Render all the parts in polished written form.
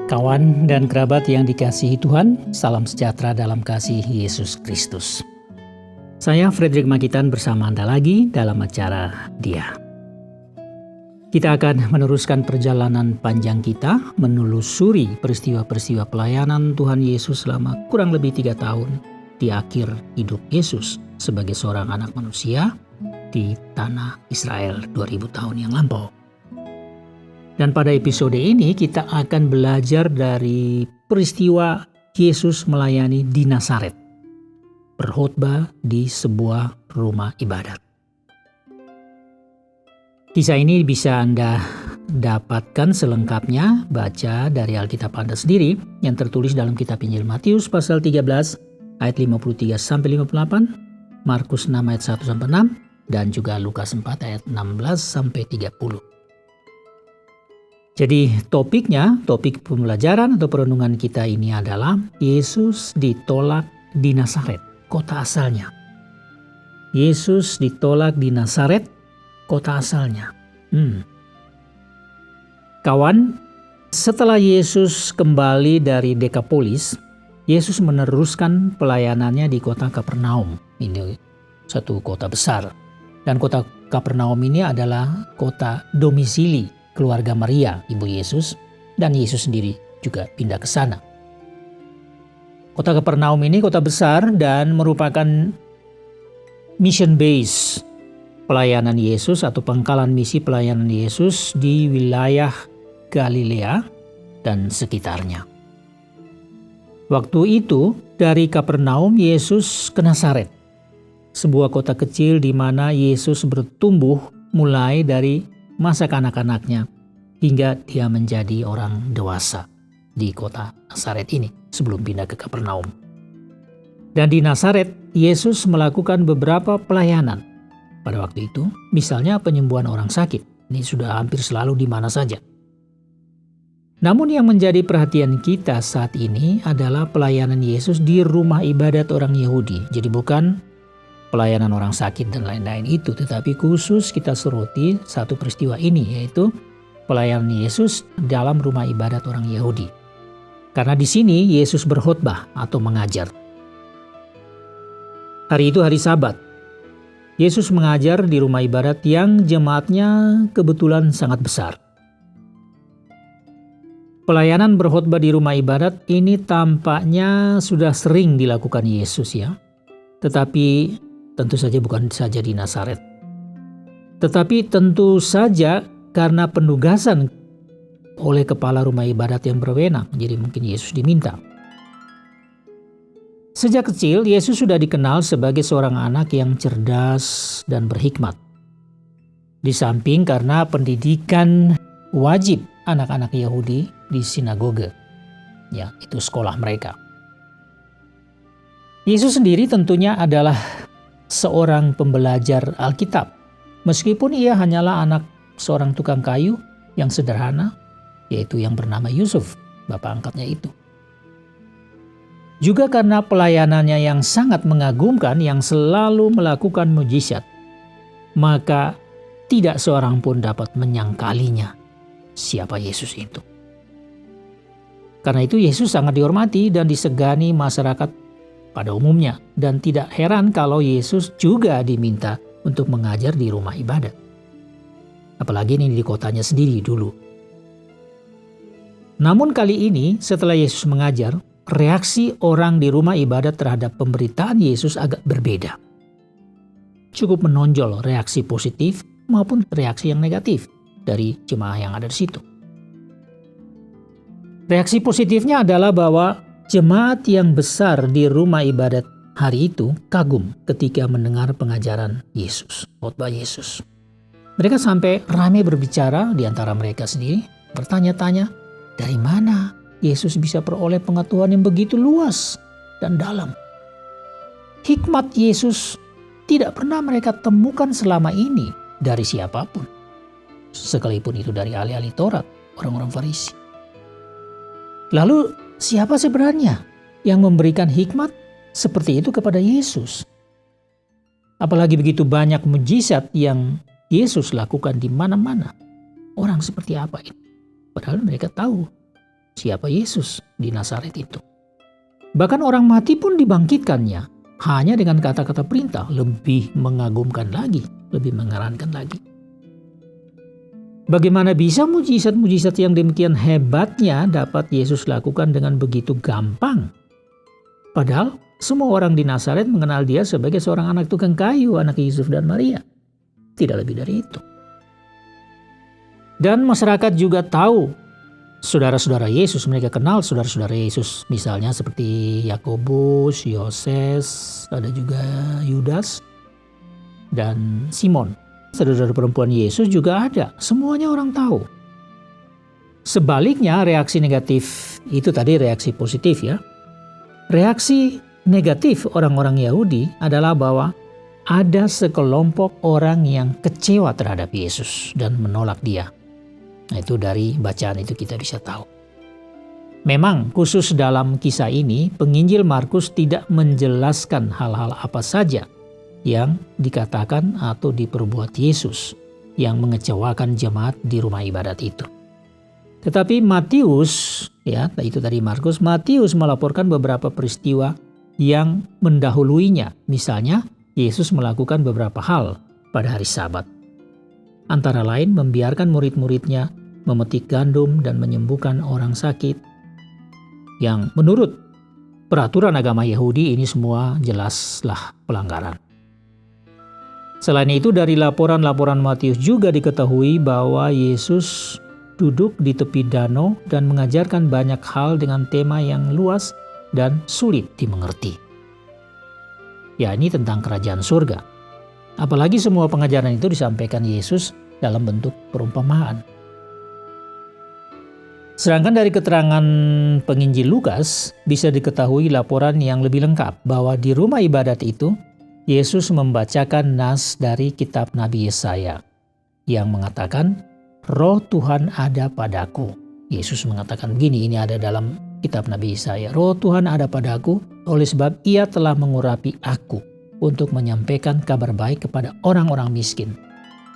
Kawan dan kerabat yang dikasihi Tuhan, salam sejahtera dalam kasih Yesus Kristus. Saya Frederick Makitan bersama Anda lagi dalam acara Dia. Kita akan meneruskan perjalanan panjang kita menelusuri peristiwa-peristiwa pelayanan Tuhan Yesus selama kurang lebih 3 tahun di akhir hidup Yesus sebagai seorang anak manusia di tanah Israel 2000 tahun yang lampau. Dan pada episode ini kita akan belajar dari peristiwa Yesus melayani di Nazaret, berkhotbah di sebuah rumah ibadat. Kisah ini bisa Anda dapatkan selengkapnya baca dari Alkitab Anda sendiri yang tertulis dalam kitab Injil Matius pasal 13 ayat 53 sampai 58, Markus 6 ayat 1 sampai 6 dan juga Lukas 4 ayat 16 sampai 30. Jadi topik pembelajaran atau perenungan kita ini adalah Yesus ditolak di Nazaret, kota asalnya. Yesus ditolak di Nazaret, kota asalnya. Kawan, setelah Yesus kembali dari Dekapolis, Yesus meneruskan pelayanannya di kota Kapernaum. Ini satu kota besar. Dan kota Kapernaum ini adalah kota domisili keluarga Maria, ibu Yesus, dan Yesus sendiri juga pindah ke sana. Kota Kapernaum ini kota besar dan merupakan mission base pelayanan Yesus atau pangkalan misi pelayanan Yesus di wilayah Galilea dan sekitarnya. Waktu itu dari Kapernaum Yesus ke Nazaret, sebuah kota kecil di mana Yesus bertumbuh mulai dari masa kanak-kanaknya hingga dia menjadi orang dewasa di kota Nazaret ini sebelum pindah ke Kapernaum. Dan di Nazaret, Yesus melakukan beberapa pelayanan pada waktu itu, misalnya penyembuhan orang sakit. Ini sudah hampir selalu di mana saja. Namun yang menjadi perhatian kita saat ini adalah pelayanan Yesus di rumah ibadat orang Yahudi. Jadi bukan pelayanan orang sakit dan lain-lain itu, tetapi khusus kita soroti satu peristiwa ini, yaitu pelayanan Yesus dalam rumah ibadat orang Yahudi. Karena di sini Yesus berkhotbah atau mengajar. Hari itu hari Sabat. Yesus mengajar di rumah ibadat yang jemaatnya kebetulan sangat besar. Pelayanan berkhotbah di rumah ibadat ini tampaknya sudah sering dilakukan Yesus ya. Tetapi tentu saja bukan saja di Nazaret. Tetapi tentu saja karena penugasan oleh kepala rumah ibadat yang berwenang. Jadi mungkin Yesus diminta. Sejak kecil Yesus sudah dikenal sebagai seorang anak yang cerdas dan berhikmat. Di samping karena pendidikan wajib anak-anak Yahudi di sinagoge. Ya, itu sekolah mereka. Yesus sendiri tentunya adalah seorang pembelajar Alkitab. Meskipun ia hanyalah anak seorang tukang kayu yang sederhana, yaitu yang bernama Yusuf, bapak angkatnya itu. Juga karena pelayanannya yang sangat mengagumkan yang selalu melakukan mujizat, maka tidak seorang pun dapat menyangkalinya siapa Yesus itu. Karena itu Yesus sangat dihormati dan disegani masyarakat pada umumnya, dan tidak heran kalau Yesus juga diminta untuk mengajar di rumah ibadat. Apalagi ini di kotanya sendiri dulu. Namun kali ini setelah Yesus mengajar, reaksi orang di rumah ibadat terhadap pemberitaan Yesus agak berbeda. Cukup menonjol reaksi positif maupun reaksi yang negatif dari jemaah yang ada di situ. Reaksi positifnya adalah bahwa jemaat yang besar di rumah ibadat hari itu kagum ketika mendengar pengajaran Yesus, khotbah Yesus. Mereka sampai ramai berbicara di antara mereka sendiri, bertanya-tanya, dari mana Yesus bisa peroleh pengetahuan yang begitu luas dan dalam? Hikmat Yesus tidak pernah mereka temukan selama ini dari siapapun, sekalipun itu dari ahli-ahli Taurat, orang-orang Farisi. Lalu siapa sebenarnya yang memberikan hikmat seperti itu kepada Yesus? Apalagi begitu banyak mujizat yang Yesus lakukan di mana-mana. Orang seperti apa ini? Padahal mereka tahu siapa Yesus di Nazaret itu. Bahkan orang mati pun dibangkitkannya hanya dengan kata-kata perintah. Lebih mengagumkan lagi, lebih mengherankan lagi. Bagaimana bisa mujizat-mujizat yang demikian hebatnya dapat Yesus lakukan dengan begitu gampang? Padahal semua orang di Nazaret mengenal dia sebagai seorang anak tukang kayu, anak Yusuf dan Maria. Tidak lebih dari itu. Dan masyarakat juga tahu saudara-saudara Yesus, mereka kenal saudara-saudara Yesus. Misalnya seperti Yakobus, Yoses, ada juga Yudas, dan Simon. Saudara perempuan Yesus juga ada, semuanya orang tahu. Sebaliknya reaksi negatif itu tadi reaksi positif ya. Reaksi negatif orang-orang Yahudi adalah bahwa ada sekelompok orang yang kecewa terhadap Yesus dan menolak dia. Nah, itu dari bacaan itu kita bisa tahu. Memang khusus dalam kisah ini penginjil Markus tidak menjelaskan hal-hal apa saja yang dikatakan atau diperbuat Yesus yang mengecewakan jemaat di rumah ibadat itu. Tetapi Matius, ya itu tadi Markus, Matius melaporkan beberapa peristiwa yang mendahuluinya. Misalnya Yesus melakukan beberapa hal pada hari Sabat. Antara lain membiarkan murid-muridnya memetik gandum dan menyembuhkan orang sakit. Yang menurut peraturan agama Yahudi ini semua jelaslah pelanggaran. Selain itu dari laporan-laporan Matius juga diketahui bahwa Yesus duduk di tepi danau dan mengajarkan banyak hal dengan tema yang luas dan sulit dimengerti. Ya, ini tentang kerajaan surga. Apalagi semua pengajaran itu disampaikan Yesus dalam bentuk perumpamaan. Sedangkan dari keterangan penginjil Lukas bisa diketahui laporan yang lebih lengkap bahwa di rumah ibadat itu Yesus membacakan nas dari kitab Nabi Yesaya yang mengatakan, "Roh Tuhan ada padaku." Yesus mengatakan begini, ini ada dalam kitab Nabi Yesaya. "Roh Tuhan ada padaku, oleh sebab Ia telah mengurapi aku untuk menyampaikan kabar baik kepada orang-orang miskin.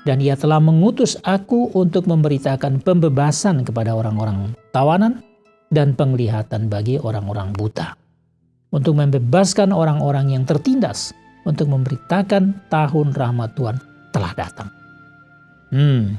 Dan Ia telah mengutus aku untuk memberitakan pembebasan kepada orang-orang tawanan dan penglihatan bagi orang-orang buta. Untuk membebaskan orang-orang yang tertindas, untuk memberitakan tahun rahmat Tuhan telah datang."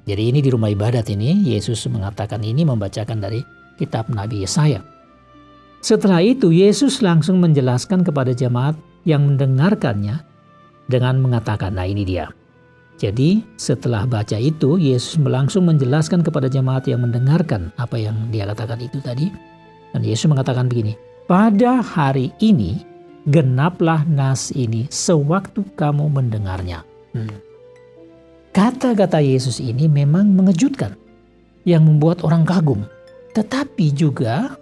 Jadi ini di rumah ibadat ini Yesus mengatakan ini, membacakan dari kitab Nabi Yesaya. Setelah itu Yesus langsung menjelaskan kepada jemaat yang mendengarkannya dengan mengatakan, nah ini dia. Jadi setelah baca itu Yesus langsung menjelaskan kepada jemaat yang mendengarkan apa yang dia katakan itu tadi. Dan Yesus mengatakan begini, "Pada hari ini genaplah nas ini sewaktu kamu mendengarnya." Kata-kata Yesus ini memang mengejutkan, yang membuat orang kagum, tetapi juga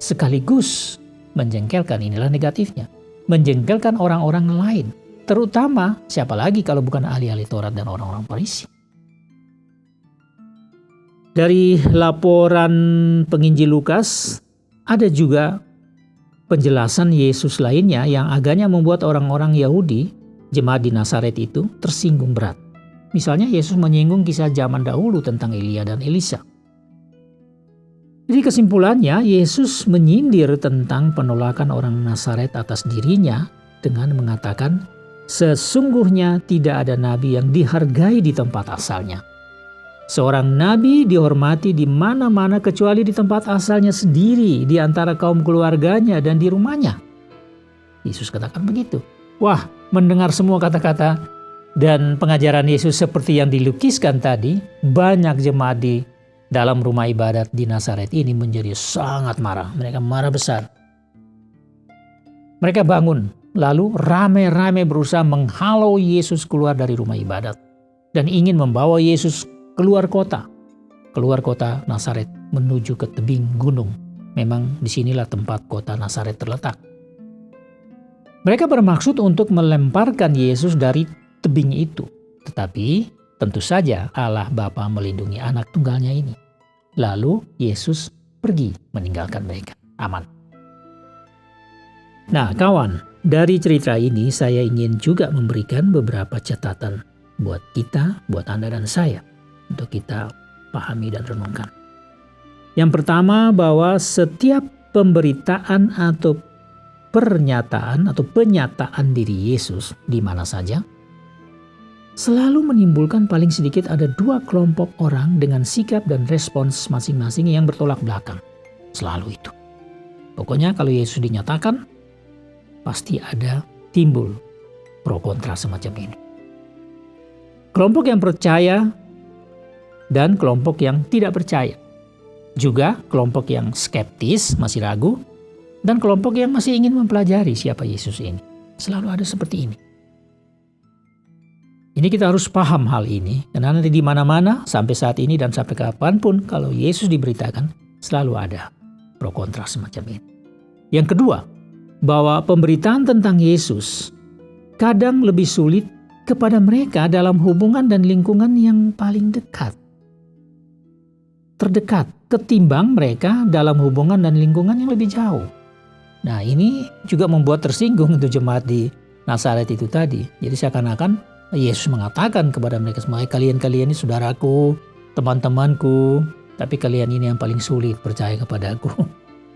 sekaligus menjengkelkan. Inilah negatifnya, menjengkelkan orang-orang lain, terutama siapa lagi kalau bukan ahli-ahli Taurat dan orang-orang Farisi. Dari laporan penginjil Lukas ada juga penjelasan Yesus lainnya yang agaknya membuat orang-orang Yahudi, jemaat di Nazaret itu, tersinggung berat. Misalnya Yesus menyinggung kisah zaman dahulu tentang Elia dan Elisa. Jadi kesimpulannya Yesus menyindir tentang penolakan orang Nazaret atas dirinya dengan mengatakan, sesungguhnya tidak ada nabi yang dihargai di tempat asalnya. Seorang nabi dihormati di mana-mana kecuali di tempat asalnya sendiri, di antara kaum keluarganya dan di rumahnya. Yesus katakan begitu. Wah, mendengar semua kata-kata dan pengajaran Yesus seperti yang dilukiskan tadi, banyak jemaat di dalam rumah ibadat di Nazaret ini menjadi sangat marah. Mereka marah besar. Mereka bangun, lalu rame-rame berusaha menghalau Yesus keluar dari rumah ibadat dan ingin membawa Yesus keluar kota Nazaret menuju ke tebing gunung. Memang disinilah tempat kota Nazaret terletak. Mereka bermaksud untuk melemparkan Yesus dari tebing itu. Tetapi tentu saja Allah Bapa melindungi anak tunggalnya ini. Lalu Yesus pergi meninggalkan mereka. Aman. Nah kawan, dari cerita ini saya ingin juga memberikan beberapa catatan buat kita, buat Anda dan saya, untuk kita pahami dan renungkan. Yang pertama, bahwa setiap pemberitaan atau pernyataan atau penyataan diri Yesus di mana saja selalu menimbulkan paling sedikit ada 2 kelompok orang dengan sikap dan respons masing-masing yang bertolak belakang. Selalu itu. Pokoknya kalau Yesus dinyatakan, pasti ada timbul pro kontra semacam ini. Kelompok yang percaya dan kelompok yang tidak percaya. Juga kelompok yang skeptis, masih ragu, dan kelompok yang masih ingin mempelajari siapa Yesus ini. Selalu ada seperti ini. Ini kita harus paham hal ini, karena nanti di mana-mana sampai saat ini dan sampai kapanpun kalau Yesus diberitakan selalu ada pro kontra semacam ini. Yang kedua, bahwa pemberitaan tentang Yesus kadang lebih sulit kepada mereka dalam hubungan dan lingkungan yang paling terdekat ketimbang mereka dalam hubungan dan lingkungan yang lebih jauh. Nah, ini juga membuat tersinggung untuk jemaat di Nazaret itu tadi. Jadi seakan-akan Yesus mengatakan kepada mereka semua, kalian ini saudaraku, teman-temanku, tapi kalian ini yang paling sulit percaya kepada aku.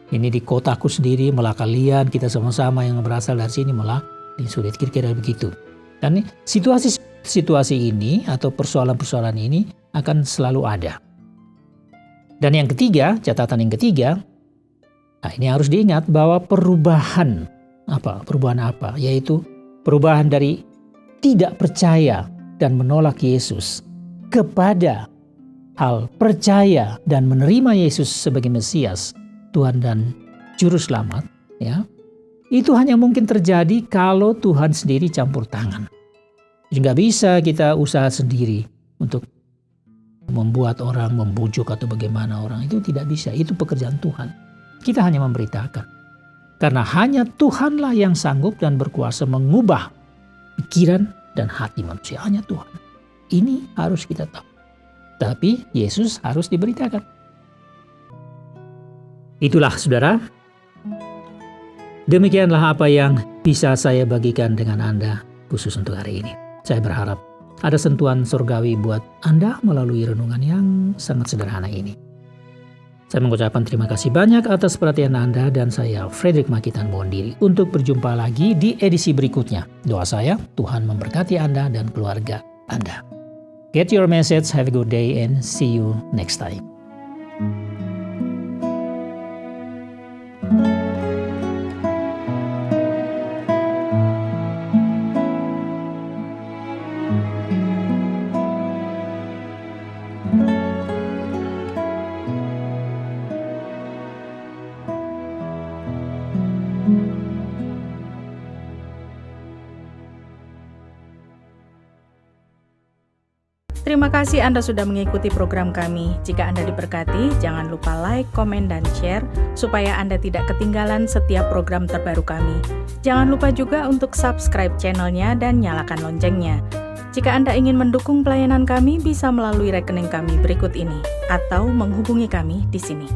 Ini di kotaku sendiri, malah kalian, kita sama-sama yang berasal dari sini malah sulit, kira-kira begitu. Dan situasi ini atau persoalan-persoalan ini akan selalu ada. Dan yang ketiga, catatan yang ketiga, nah ini harus diingat bahwa perubahan apa? Yaitu perubahan dari tidak percaya dan menolak Yesus kepada hal percaya dan menerima Yesus sebagai Mesias, Tuhan dan Juru Selamat, ya, itu hanya mungkin terjadi kalau Tuhan sendiri campur tangan. Jadi nggak bisa kita usaha sendiri untuk membuat orang, membujuk atau bagaimana orang. Itu tidak bisa, itu pekerjaan Tuhan. Kita hanya memberitakan. Karena hanya Tuhanlah yang sanggup dan berkuasa mengubah pikiran dan hati manusia, hanya Tuhan. Ini harus kita tahu. Tapi Yesus harus diberitakan. Itulah saudara. Demikianlah apa yang bisa saya bagikan dengan Anda khusus untuk hari ini. Saya berharap ada sentuhan surgawi buat Anda melalui renungan yang sangat sederhana ini. Saya mengucapkan terima kasih banyak atas perhatian Anda dan saya, Frederick Makitan, mohon diri untuk berjumpa lagi di edisi berikutnya. Doa saya, Tuhan memberkati Anda dan keluarga Anda. Get your message, have a good day and see you next time. Terima kasih Anda sudah mengikuti program kami. Jika Anda diberkati, jangan lupa like, komen, dan share supaya Anda tidak ketinggalan setiap program terbaru kami. Jangan lupa juga untuk subscribe channelnya dan nyalakan loncengnya. Jika Anda ingin mendukung pelayanan kami, bisa melalui rekening kami berikut ini atau menghubungi kami di sini.